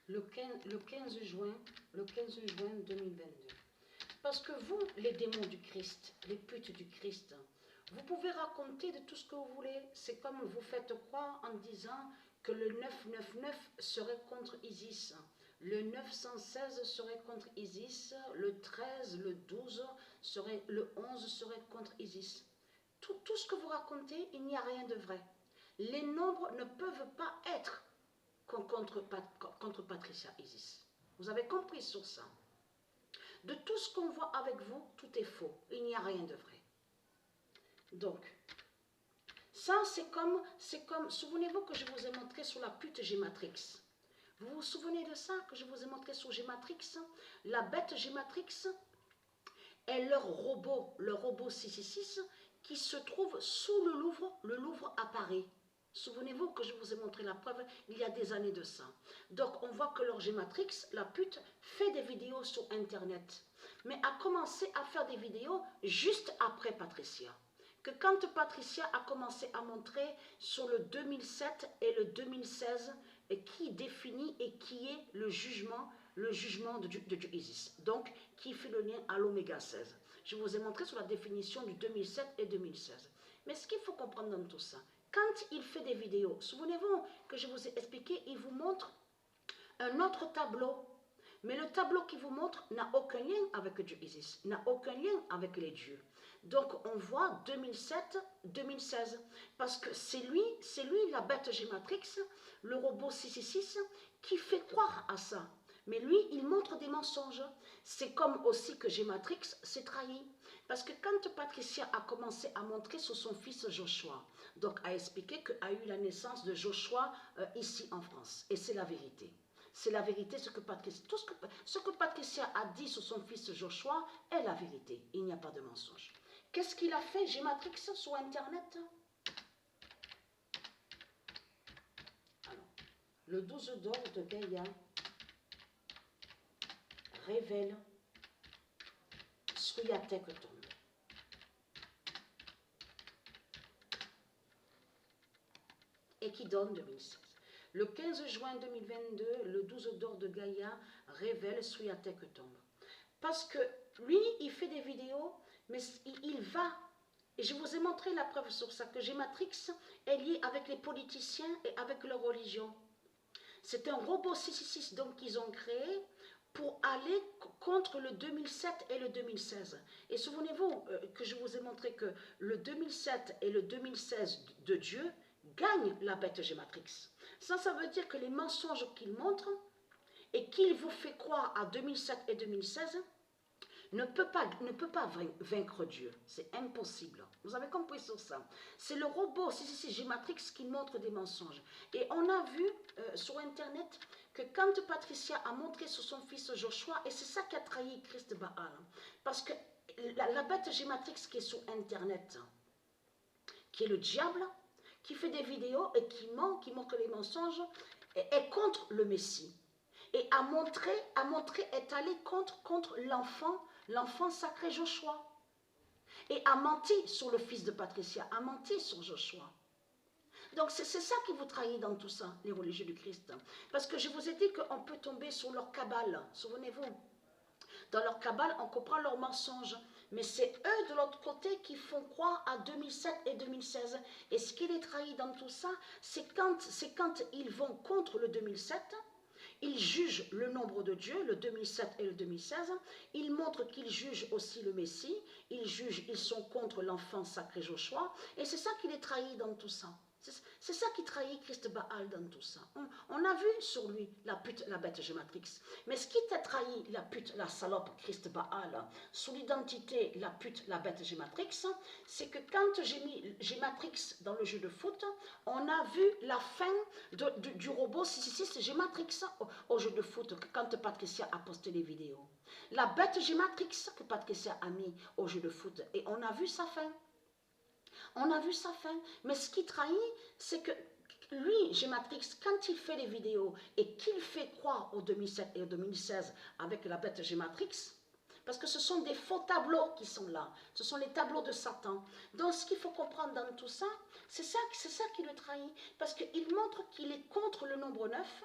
le 15 juin 2022. Parce que vous, les démons du Christ, les putes du Christ, vous pouvez raconter de tout ce que vous voulez. C'est comme vous faites croire en disant que le 999 serait contre Isis. Le 916 serait contre Isis. Le 13, le 12, le 11 serait contre Isis. Tout ce que vous racontez, il n'y a rien de vrai. Les nombres ne peuvent pas être contre Patricia Isis. Vous avez compris sur ça. De tout ce qu'on voit avec vous, tout est faux. Il n'y a rien de vrai. Donc, ça c'est comme, souvenez-vous que je vous ai montré sur la pute Gématrix. Vous vous souvenez de ça que je vous ai montré sur Gématrix? La bête Gématrix est leur robot 666 qui se trouve sous le Louvre à Paris. Souvenez-vous que je vous ai montré la preuve il y a des années de ça. Donc on voit que leur Gématrix, la pute, fait des vidéos sur Internet. Mais a commencé à faire des vidéos juste après Patricia. Que quand Patricia a commencé à montrer sur le 2007 et le 2016, qui définit et qui est le jugement de Isis. Donc, qui fait le lien à l'oméga 16. Je vous ai montré sur la définition du 2007 et 2016. Mais ce qu'il faut comprendre dans tout ça, quand il fait des vidéos, souvenez-vous que je vous ai expliqué, il vous montre un autre tableau. Mais le tableau qu'il vous montre n'a aucun lien avec Dieu Isis, n'a aucun lien avec les dieux. Donc on voit 2007-2016, parce que c'est lui la bête Gématrix, le robot 666, qui fait croire à ça. Mais lui, il montre des mensonges. C'est comme aussi que Gématrix s'est trahi. Parce que quand Patricia a commencé à montrer sur son fils Joshua, donc a expliqué qu'a eu la naissance de Joshua ici en France. Et c'est la vérité. C'est la vérité, ce que Patricia a dit sur son fils Joshua est la vérité. Il n'y a pas de mensonge. Qu'est-ce qu'il a fait, Gématrix, sur Internet? Alors, le 12 d'or de Gaïa révèle Sriatek tombe. Et qui donne 2016. Le 15 juin 2022, le 12 d'or de Gaïa révèle Sriatek tombe. Parce que lui, il fait des vidéos, mais il va. Et je vous ai montré la preuve sur ça, que Gématrix est lié avec les politiciens et avec leur religion. C'est un robot 666 donc qu'ils ont créé pour aller contre le 2007 et le 2016. Et souvenez-vous que je vous ai montré que le 2007 et le 2016 de Dieu gagnent la bête Gématrix. Ça veut dire que les mensonges qu'il montre et qu'il vous fait croire à 2007 et 2016 ne peut pas vaincre Dieu. C'est impossible. Vous avez compris sur ça. C'est le robot, c'est Gématrix qui montre des mensonges. Et on a vu sur Internet que quand Patricia a montré sur son fils Joshua, et c'est ça qui a trahi Christ Baal, parce que la bête Gématrix qui est sur Internet, qui est le diable, qui fait des vidéos et qui ment, qui montre les mensonges, est contre le Messie. Et a montré, est allé contre l'enfant sacré Joshua. Et a menti sur le fils de Patricia, a menti sur Joshua. Donc c'est ça qui vous trahit dans tout ça, les religieux du Christ. Parce que je vous ai dit qu'on peut tomber sur leur cabale, souvenez-vous. Dans leur cabale, on comprend leurs mensonges. Mais c'est eux de l'autre côté qui font croire à 2007 et 2016. Et ce qui les trahit dans tout ça, c'est quand ils vont contre le 2007, ils jugent le nombre de Dieu, le 2007 et le 2016. Ils montrent qu'ils jugent aussi le Messie. Ils sont contre l'enfant sacré Joshua. Et c'est ça qui les trahit dans tout ça. C'est ça qui trahit Christ Baal dans tout ça. On a vu sur lui la pute, la bête Gématrix. Mais ce qui t'a trahi, la pute, la salope Christ Baal, sous l'identité, la pute, la bête Gématrix, c'est que quand j'ai mis Gématrix dans le jeu de foot, on a vu la fin du robot 666 Gématrix au jeu de foot, quand Patricia a posté les vidéos. La bête Gématrix que Patricia a mis au jeu de foot, et on a vu sa fin. On a vu sa fin. Mais ce qui trahit, c'est que lui, Gématrix, quand il fait les vidéos et qu'il fait croire au 2007 et au 2016 avec la bête Gématrix, parce que ce sont des faux tableaux qui sont là. Ce sont les tableaux de Satan. Donc ce qu'il faut comprendre dans tout ça, c'est ça qui le trahit. Parce qu'il montre qu'il est contre le nombre 9.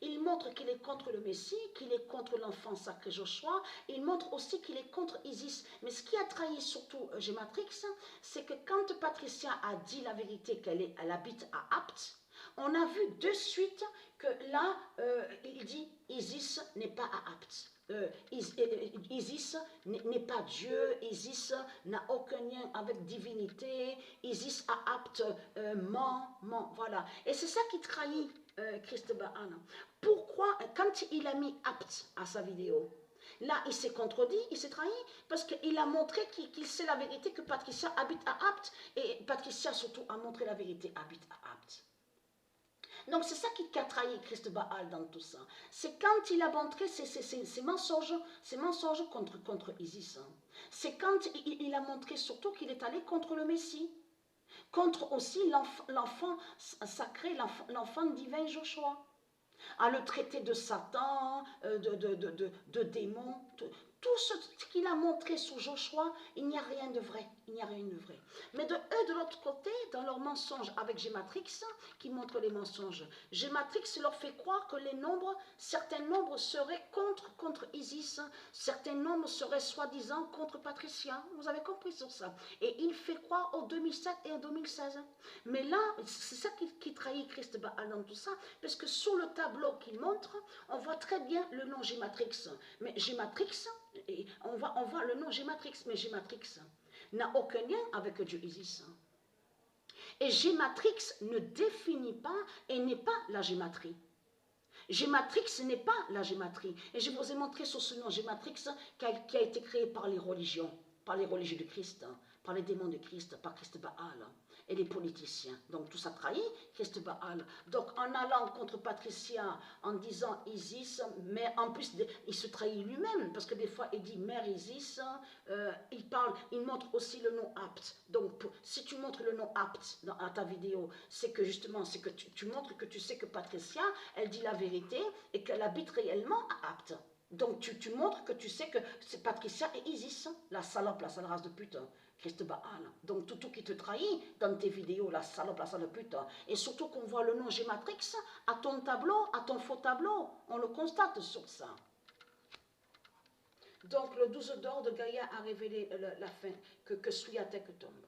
Il montre qu'il est contre le Messie, qu'il est contre l'enfant sacré Joshua. Il montre aussi qu'il est contre Isis. Mais ce qui a trahi surtout Gématrix, c'est que quand Patricia a dit la vérité qu'elle habite à Apt, on a vu de suite que là, il dit Isis n'est pas à Apt. Isis n'est pas Dieu, Isis n'a aucun lien avec divinité, Isis a Apt ment, voilà. Et c'est ça qui trahit Christ Baal. Pourquoi, quand il a mis Apt à sa vidéo, là, il s'est contredit, il s'est trahi, parce qu'il a montré qu'il sait la vérité, que Patricia habite à Apt, et Patricia surtout a montré la vérité, habite à Apt. Donc c'est ça qui a trahi Christ Baal dans tout ça. C'est quand il a montré ses mensonges contre Isis. Hein. C'est quand il a montré surtout qu'il est allé contre le Messie, contre aussi l'enfant sacré, l'enfant divin Joshua, à le traiter de Satan, de démon. Tout ce qu'il a montré sur Joshua, il n'y a rien de vrai. Il n'y a rien de vrai. Mais de eux, de l'autre côté, dans leurs mensonges avec Gématrix, qui montre les mensonges, Gématrix leur fait croire que les nombres, certains nombres seraient contre Isis, certains nombres seraient soi-disant contre Patricia. Vous avez compris sur ça. Et il fait croire au 2007 et au 2016. Mais là, c'est ça qui trahit Christ Baal dans tout ça, parce que sur le tableau qu'il montre, on voit très bien le nom Gématrix. Mais Gématrix, et on voit le nom Gématrix, mais Gématrix n'a aucun lien avec Dieu Isis. Et Gématrix ne définit pas et n'est pas la gématrie. Gématrix n'est pas la gématrie. Et je vous ai montré sur ce nom Gématrix qui a été créé par les religions de Christ, par les démons de Christ, par Christ Baal et les politiciens. Donc tout ça trahit Christ Baal. Donc en allant contre Patricia, en disant Isis, mais en plus il se trahit lui-même, parce que des fois il dit Mère Isis, il montre aussi le nom Apt. Donc si tu montres le nom Apt à ta vidéo, c'est que justement, c'est que tu montres que tu sais que Patricia, elle dit la vérité et qu'elle habite réellement à Apt. Donc tu montres que tu sais que c'est Patricia et Isis, la salope, la sale race de pute, Christ Baal. Donc tout qui te trahit dans tes vidéos, la salope, la sale pute. Et surtout qu'on voit le nom Gématrix à ton tableau, à ton faux tableau. On le constate sur ça. Donc le 12 d'or de Gaïa a révélé la fin, que Swiatek tombe.